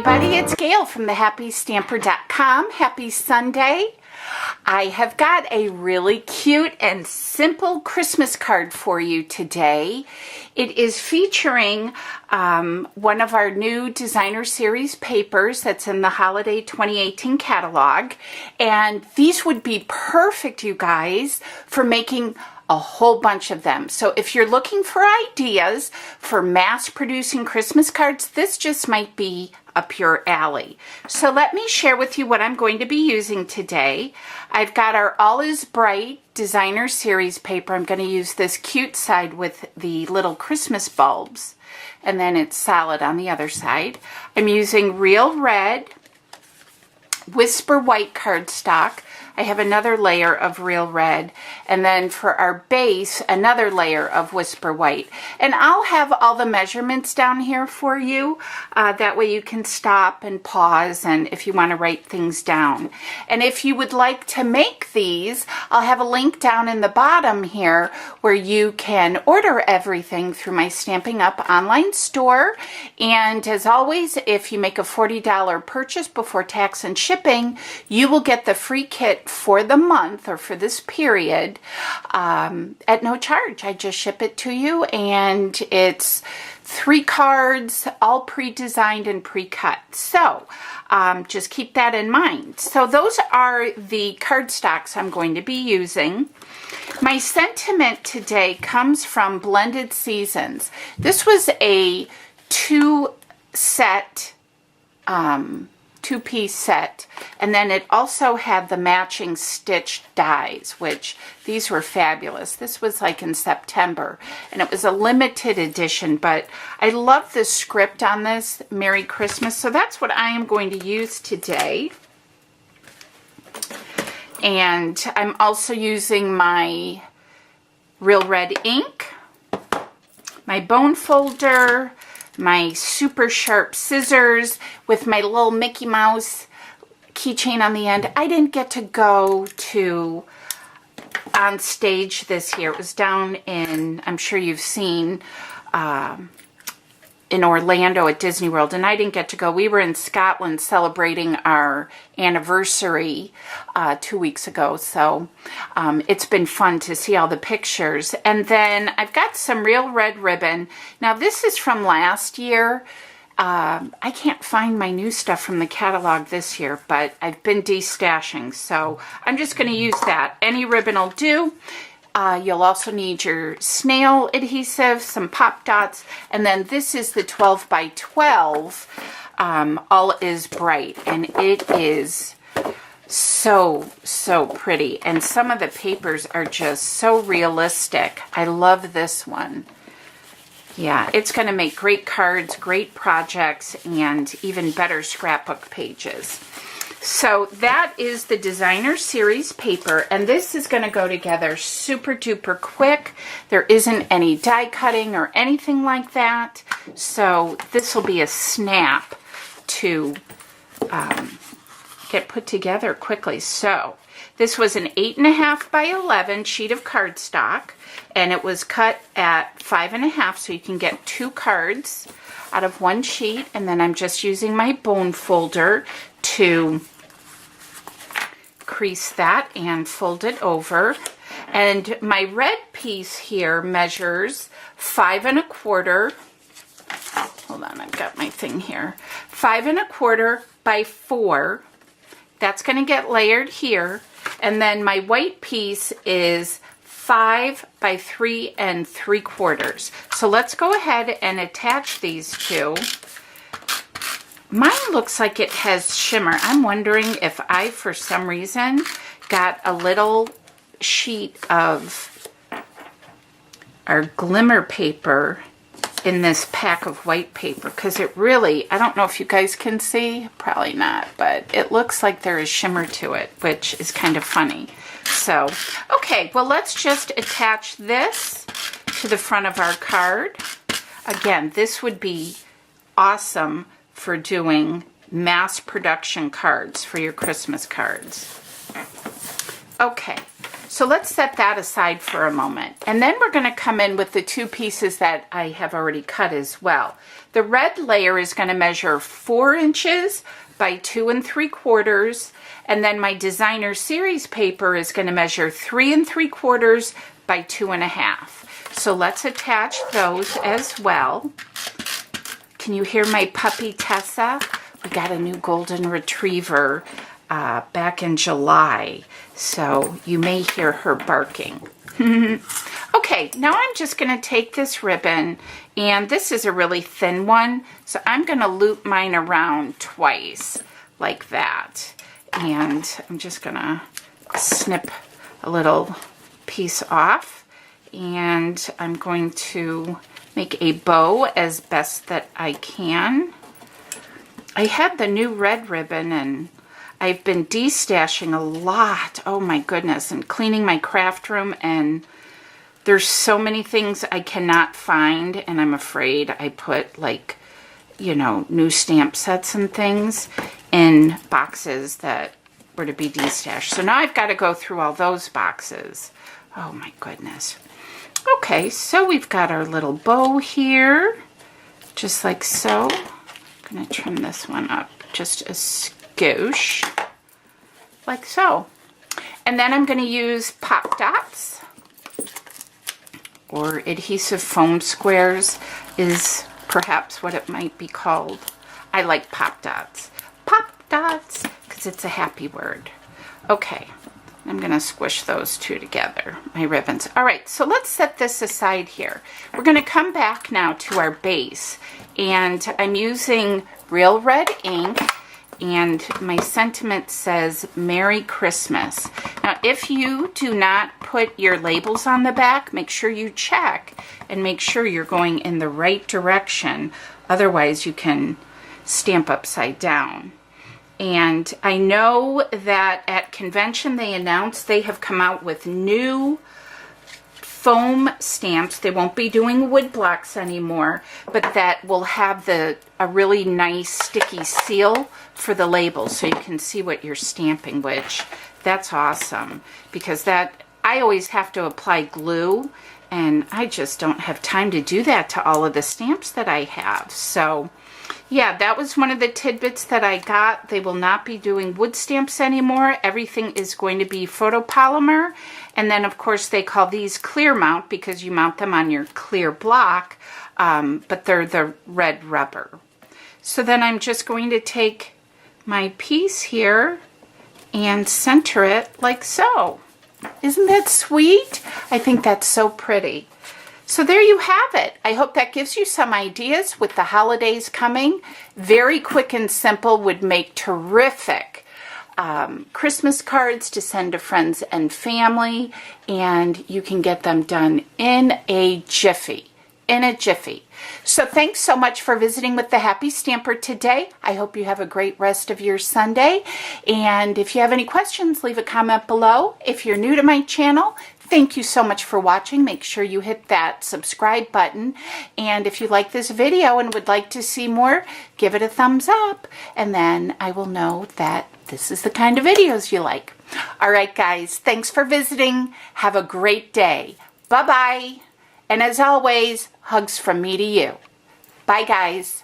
everybody, it's Gail from thehappystamper.com. Happy Sunday. I have got a really cute and simple Christmas card for you today. It is featuring one of our new designer series papers that's in the Holiday 2018 catalog. And these would be perfect, you guys, for making a whole bunch of them. So if you're looking for ideas for mass producing Christmas cards, this just might be up your alley. So let me share with you what I'm going to be using today. I've got our All Is Bright designer series paper. I'm going to use this cute side with the little Christmas bulbs, and then it's solid on the other side. I'm using Real Red, Whisper White cardstock. I have another layer of Real Red, and then for our base, another layer of Whisper White. And I'll have all the measurements down here for you. That way you can stop and pause, and if you want to write things down. And if you would like to make these, I'll have a link down in the bottom here where you can order everything through my Stampin' Up! Online store. And as always, if you make a $40 purchase before tax and shipping, you will get the free kit for the month or for this period at no charge. I just ship it to you, and it's 3 cards, all pre-designed and pre-cut. So just keep that in mind. So those are the cardstocks I'm going to be using. My sentiment today comes from Blended Seasons. This was a two-piece set, and then it also had the matching stitched dies, which these were fabulous. This was like in September, and it was a limited edition, but I love the script on this, Merry Christmas, so that's what I am going to use today. And I'm also using my Real Red ink, my bone folder, my super sharp scissors with my little Mickey Mouse keychain on the end. I didn't get to go to on stage this year. It was down in, I'm sure you've seen, in Orlando at Disney World, and I didn't get to go. We were in Scotland celebrating our anniversary 2 weeks ago, so it's been fun to see all the pictures. And then I've got some Real Red ribbon. Now this is from last year. I can't find my new stuff from the catalog this year, but I've been destashing, so I'm just going to use that. Any ribbon will do. You'll also need your SNAIL adhesive, some pop dots, and then this is the 12 by 12 All Is Bright, and it is so pretty, and some of the papers are just so realistic. I love this one. Yeah, it's going to make great cards, great projects, and even better scrapbook pages. So that is the designer series paper, and this is going to go together super duper quick. There isn't any die cutting or anything like that, so this will be a snap to get put together quickly. So this was an 8.5 by 11 sheet of cardstock, and it was cut at 5.5, so you can get 2 cards out of 1 sheet. And then I'm just using my bone folder to crease that and fold it over. And my red piece here measures 5 1/4. Hold on, I've got my thing here. 5 1/4 by 4. That's going to get layered here. And then my white piece is 5 by 3 3/4. So let's go ahead and attach these two. Mine looks like it has shimmer. I'm wondering if I, for some reason, got a little sheet of our glimmer paper in this pack of white paper, because it really, I don't know if you guys can see, probably not, but it looks like there is shimmer to it, which is kind of funny. So, okay, well, let's just attach this to the front of our card. Again, this would be awesome for doing mass production cards for your Christmas cards. Okay, So let's set that aside for a moment. And then we're going to come in with the 2 pieces that I have already cut as well. The red layer is going to measure 4 inches by 2 3/4. And then my Designer Series paper is going to measure 3 3/4 by 2 1/2. So let's attach those as well. Can you hear my puppy Tessa? We got a new golden retriever back in July, so you may hear her barking. Okay, now I'm just going to take this ribbon, and this is a really thin one, so I'm going to loop mine around twice like that. And I'm just going to snip a little piece off, and I'm going to make a bow as best that I can. I had the new red ribbon, and I've been destashing a lot, oh my goodness, and cleaning my craft room, and there's so many things I cannot find, and I'm afraid I put, like, you know, new stamp sets and things in boxes that were to be destashed. So now I've got to go through all those boxes. Oh my goodness. Okay, so we've got our little bow here, just like so. I'm going to trim this one up just a skosh, like so. And then I'm going to use pop dots, or adhesive foam squares is perhaps what it might be called. I like pop dots. Pop dots, because it's a happy word. Okay, I'm going to squish those 2 together, my ribbons. All right, so let's set this aside here. We're going to come back now to our base, and I'm using real red ink, and my sentiment says Merry Christmas. Now, if you do not put your labels on the back, make sure you check and make sure you're going in the right direction. Otherwise, you can stamp upside down. And I know that at convention they announced they have come out with new foam stamps. They won't be doing wood blocks anymore, but that will have a really nice sticky seal for the label so you can see what you're stamping, which that's awesome, because that I always have to apply glue, and I just don't have time to do that to all of the stamps that I have. So yeah, that was one of the tidbits that I got. They will not be doing wood stamps anymore. Everything is going to be photopolymer. And then, of course, they call these clear mount because you mount them on your clear block, but they're the red rubber. So then I'm just going to take my piece here and center it like so. Isn't that sweet? I think that's so pretty. So there you have it. I hope that gives you some ideas with the holidays coming. Very quick and simple, would make terrific Christmas cards to send to friends and family, and you can get them done in a jiffy. So thanks so much for visiting with the Happy Stamper today. I hope you have a great rest of your Sunday. And if you have any questions, leave a comment below. If you're new to my channel, thank you so much for watching. Make sure you hit that subscribe button. And if you like this video and would like to see more, give it a thumbs up. And then I will know that this is the kind of videos you like. All right, guys, thanks for visiting. Have a great day. Bye-bye. And as always, hugs from me to you. Bye, guys.